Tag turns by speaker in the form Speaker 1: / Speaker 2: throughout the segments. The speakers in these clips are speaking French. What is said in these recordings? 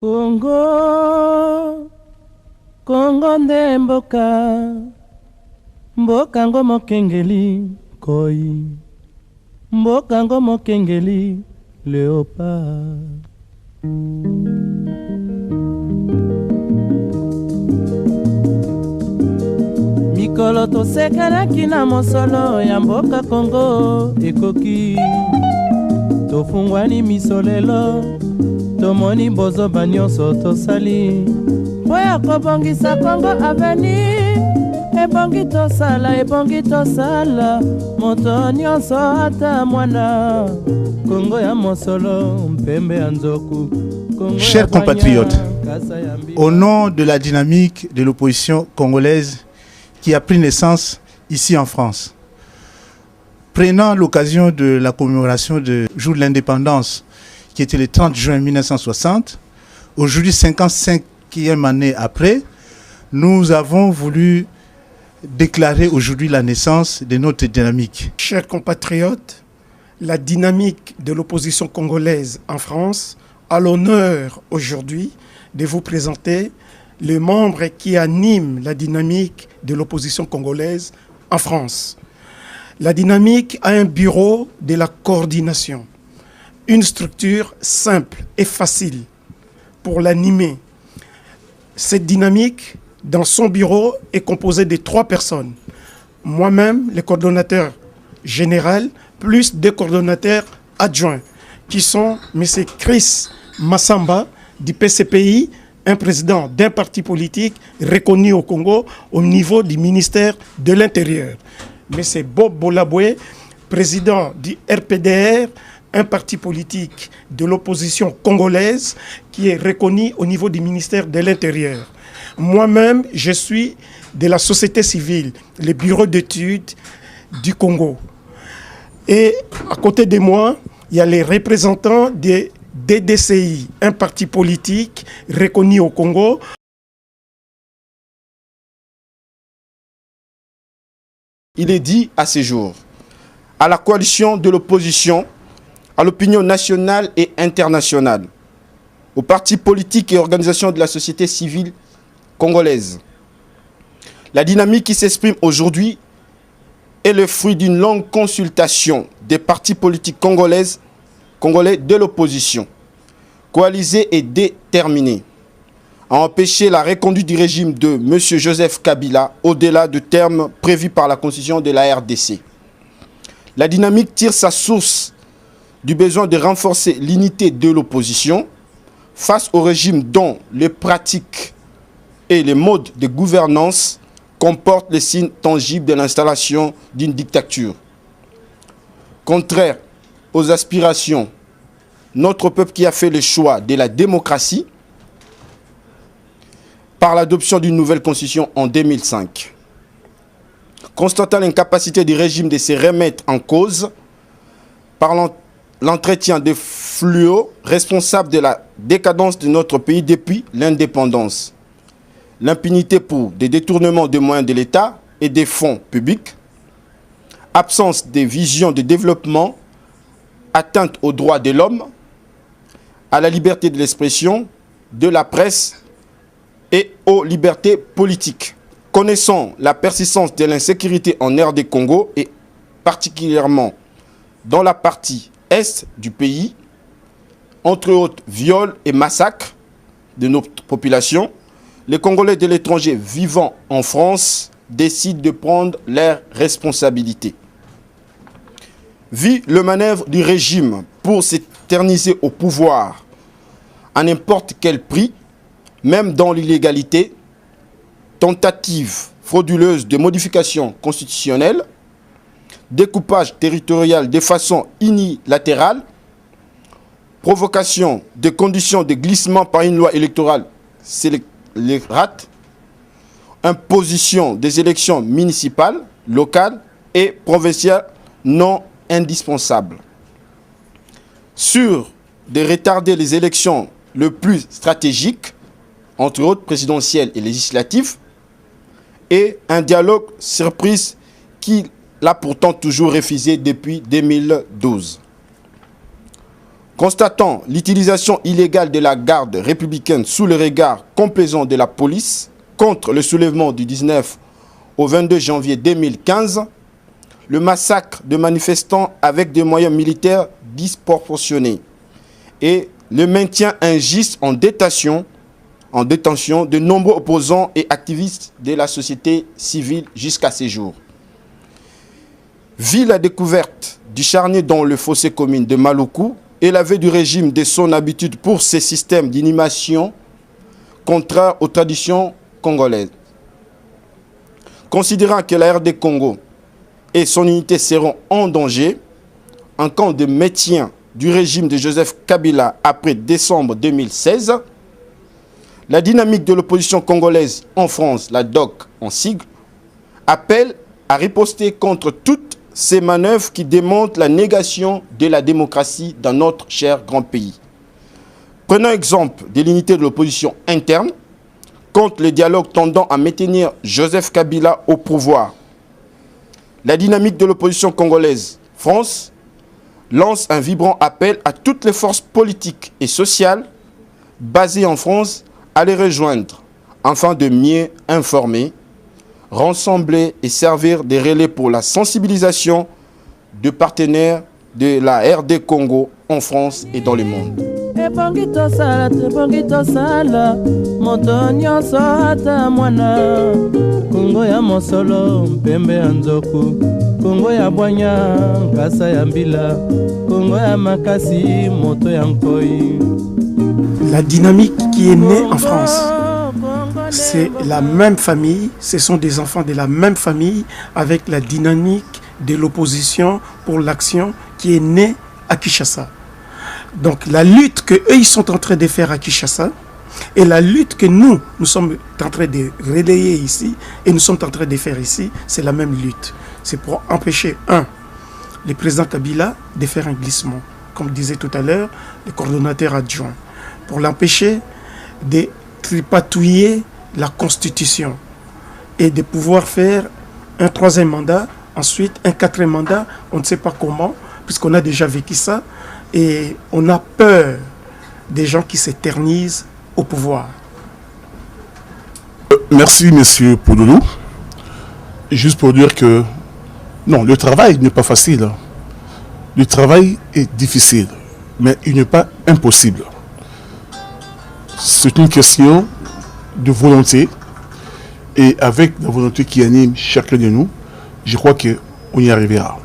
Speaker 1: Congo, Congo nde mboka, mboka ngo mokengeli koi, mboka ngo mokengeli léopard. Mikolo tosekelaki na mosolo ya mboka Congo ekoki, tofungwani misolelo tomoni bozoba nyonso tosali mpo ya kobongisa Congo aveni. Ebongi tosala moto nyonso ata mwana Congo ya mosolo mpembe ya nzoku.
Speaker 2: Chers compatriotes, au nom de la dynamique de l'opposition congolaise qui a pris naissance ici en France, prenant l'occasion de la commémoration du jour de l'indépendance qui était le 30 juin 1960, aujourd'hui 55e année après, nous avons voulu déclarer aujourd'hui la naissance de notre dynamique.
Speaker 3: Chers compatriotes, la dynamique de l'opposition congolaise en France a l'honneur aujourd'hui de vous présenter les membres qui animent la dynamique de l'opposition congolaise en France. La dynamique a un bureau de la coordination, une structure simple et facile pour l'animer. Cette dynamique, dans son bureau, est composée de 3 personnes. Moi-même, le coordonnateur général, plus 2 coordonnateurs adjoints, qui sont M. Chris Massamba du PCPI, un président d'un parti politique reconnu au Congo au niveau du ministère de l'Intérieur. M. Bob Bolaboué, président du RPDR, un parti politique de l'opposition congolaise qui est reconnu au niveau du ministère de l'Intérieur. Moi-même, je suis de la société civile, le bureau d'études du Congo. Et à côté de moi, il y a les représentants des DDCI, un parti politique reconnu au Congo.
Speaker 4: Il est dit à ces jours, à la coalition de l'opposition, à l'opinion nationale et internationale, aux partis politiques et organisations de la société civile congolaise. La dynamique qui s'exprime aujourd'hui est le fruit d'une longue consultation des partis politiques congolais de l'opposition, coalisés et déterminés à empêcher la reconduite du régime de M. Joseph Kabila au-delà du terme prévu par la constitution de la RDC. La dynamique tire sa source du besoin de renforcer l'unité de l'opposition face au régime dont les pratiques et les modes de gouvernance comportent les signes tangibles de l'installation d'une dictature. Contraire aux aspirations, notre peuple qui a fait le choix de la démocratie par l'adoption d'une nouvelle constitution en 2005. Constatant l'incapacité du régime de se remettre en cause par l'entretien des fléaux responsables de la décadence de notre pays depuis l'indépendance, l'impunité pour des détournements de moyens de l'État et des fonds publics, absence de vision de développement, atteinte aux droits de l'homme, à la liberté de l'expression, de la presse et aux libertés politiques. Connaissant la persistance de l'insécurité en RD Congo et particulièrement dans la partie est du pays, entre autres viols et massacres de notre population, les Congolais de l'étranger vivant en France décident de prendre leurs responsabilités. Vu le manœuvre du régime pour s'éterniser au pouvoir à n'importe quel prix, même dans l'illégalité, tentative frauduleuse de modification constitutionnelle, découpage territorial de façon unilatérale, provocation de conditions de glissement par une loi électorale scélérate, imposition des élections municipales, locales et provinciales non indispensables. Sur de retarder les élections les plus stratégiques, entre autres présidentielles et législatives, et un dialogue surprise qu'il a pourtant toujours refusé depuis 2012. Constatant l'utilisation illégale de la garde républicaine sous le regard complaisant de la police contre le soulèvement du 19 au 22 janvier 2015, le massacre de manifestants avec des moyens militaires disproportionnés et le maintien injuste en détention de nombreux opposants et activistes de la société civile jusqu'à ces jours. Vit la découverte du charnier dans le fossé commune de Maluku et la veille du régime de son habitude pour ces systèmes d'inhumation contraires aux traditions congolaises. Considérant que la RD Congo et son unité seront en danger en cas de maintien du régime de Joseph Kabila après décembre 2016, la dynamique de l'opposition congolaise en France, la DOC en sigle, appelle à riposter contre toutes ces manœuvres qui démontrent la négation de la démocratie dans notre cher grand pays. Prenons exemple de l'unité de l'opposition interne contre le dialogue tendant à maintenir Joseph Kabila au pouvoir. La dynamique de l'opposition congolaise France lance un vibrant appel à toutes les forces politiques et sociales basées en France à les rejoindre afin de mieux informer, rassembler et servir des relais pour la sensibilisation de partenaires de la RD Congo en France et dans le monde.
Speaker 1: Ebongi tosala moto nyonso ata mwana Kongo ya mosolo mpembe ya nzoku Kongo ya bwanya nkasa ya mbila Kongo ya makasi moto ya nkoi.
Speaker 3: La dynamique qui est née en France, c'est la même famille, ce sont des enfants de la même famille avec la dynamique de l'opposition pour l'action qui est née à Kinshasa. Donc la lutte qu'eux ils sont en train de faire à Kinshasa et la lutte que nous sommes en train de relayer ici et nous sommes en train de faire ici, c'est la même lutte. C'est pour empêcher, le président Kabila de faire un glissement, comme disait tout à l'heure le coordonnateur adjoint, pour l'empêcher de tripatouiller la Constitution et de pouvoir faire un 3e mandat, ensuite un 4e mandat, on ne sait pas comment, puisqu'on a déjà vécu ça. Et on a peur des gens qui s'éternisent au pouvoir.
Speaker 5: Merci, monsieur Pouloulou. Juste pour dire que non, le travail n'est pas facile. Le travail est difficile, mais il n'est pas impossible. C'est une question de volonté. Et avec la volonté qui anime chacun de nous, je crois qu'on y arrivera.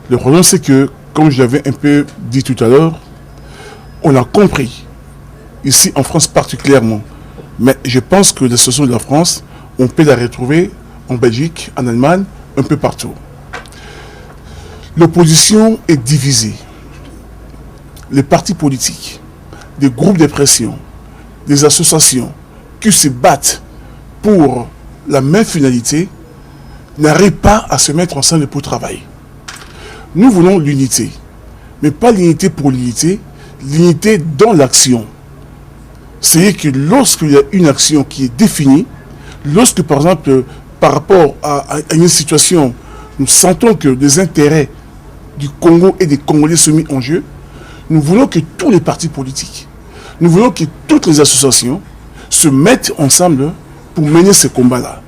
Speaker 5: Le problème, c'est que comme je l'avais un peu dit tout à l'heure, on a compris, ici en France particulièrement, mais je pense que la situation de la France, on peut la retrouver en Belgique, en Allemagne, un peu partout. L'opposition est divisée. Les partis politiques, des groupes de pression, des associations qui se battent pour la même finalité, n'arrivent pas à se mettre ensemble pour travailler. Nous voulons l'unité, mais pas l'unité pour l'unité, l'unité dans l'action. C'est que lorsqu'il y a une action qui est définie, lorsque par exemple, par rapport à une situation, nous sentons que les intérêts du Congo et des Congolais sont mis en jeu, nous voulons que tous les partis politiques, nous voulons que toutes les associations se mettent ensemble pour mener ce combat-là.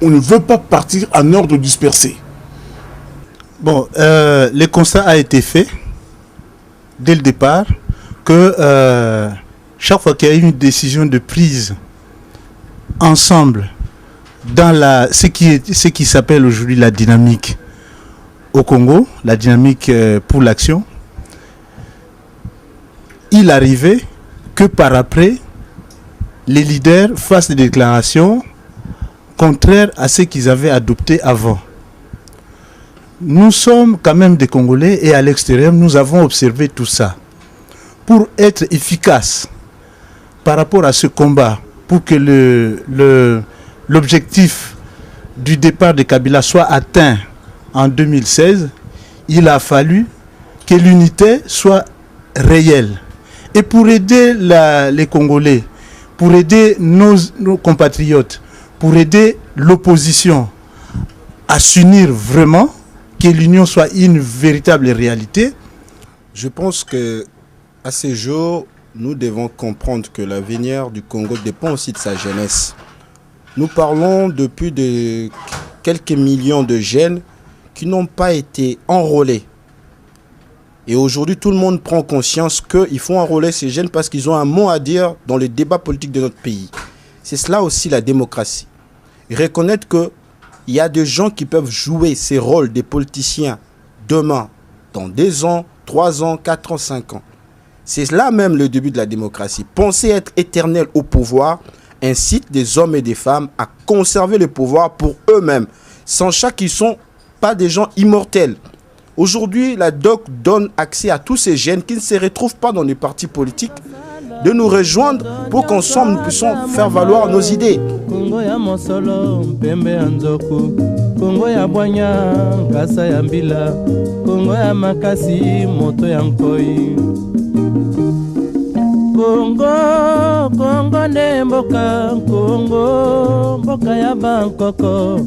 Speaker 5: On ne veut pas partir en ordre dispersé.
Speaker 2: Bon, le constat a été fait dès le départ que chaque fois qu'il y a eu une décision de prise ensemble dans ce qui s'appelle aujourd'hui la dynamique au Congo, la dynamique pour l'action, il arrivait que par après, les leaders fassent des déclarations contraires à ce qu'ils avaient adopté avant. Nous sommes quand même des Congolais et à l'extérieur, nous avons observé tout ça. Pour être efficace par rapport à ce combat, pour que l'objectif du départ de Kabila soit atteint en 2016, il a fallu que l'unité soit réelle. Et pour aider les Congolais, pour aider nos compatriotes, pour aider l'opposition à s'unir vraiment, que l'union soit une véritable réalité.
Speaker 6: Je pense que
Speaker 4: À ce jour, nous devons comprendre que l'avenir du Congo dépend aussi de sa jeunesse. Nous parlons depuis de quelques millions de jeunes qui n'ont pas été enrôlés. Et aujourd'hui, tout le monde prend conscience qu'il faut enrôler ces jeunes parce qu'ils ont un mot à dire dans le débat politique de notre pays. C'est cela aussi la démocratie. Et reconnaître qu'il y a des gens qui peuvent jouer ces rôles des politiciens demain, dans 2 ans, 3 ans, 4 ans, 5 ans. C'est là même le début de la démocratie. Penser être éternel au pouvoir incite des hommes et des femmes à conserver le pouvoir pour eux-mêmes, sachant qu'ils ne sont pas des gens immortels. Aujourd'hui, la DOC donne accès à tous ces jeunes qui ne se retrouvent pas dans les partis politiques de nous rejoindre pour qu'ensemble nous puissions faire valoir nos idées.
Speaker 1: Kongo ya mosolo mpembe ya nzoku, Kongo ya bwanya nkasa ya mbila, Kongo ya makasi moto ya nkoi. Kongo, Kongo nde mboka, Kongo, mboka ya bankoko.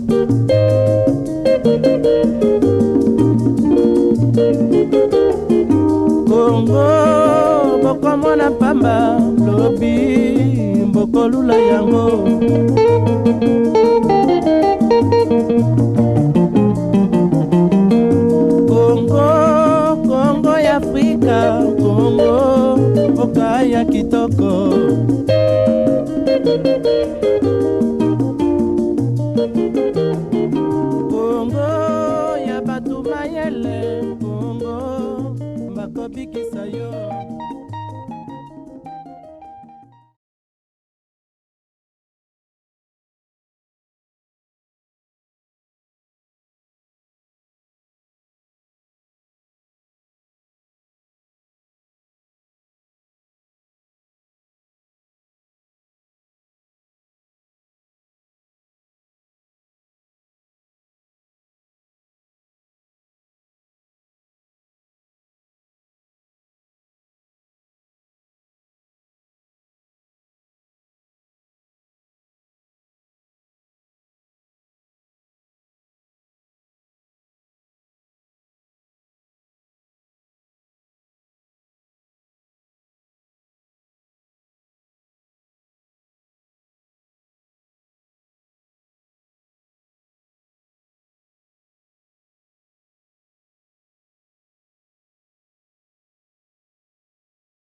Speaker 1: Kongo, boko mona pamba, lobi, boko lula yango. Kongo, Kongo ya Afrika, Kongo, boka ya kitoko.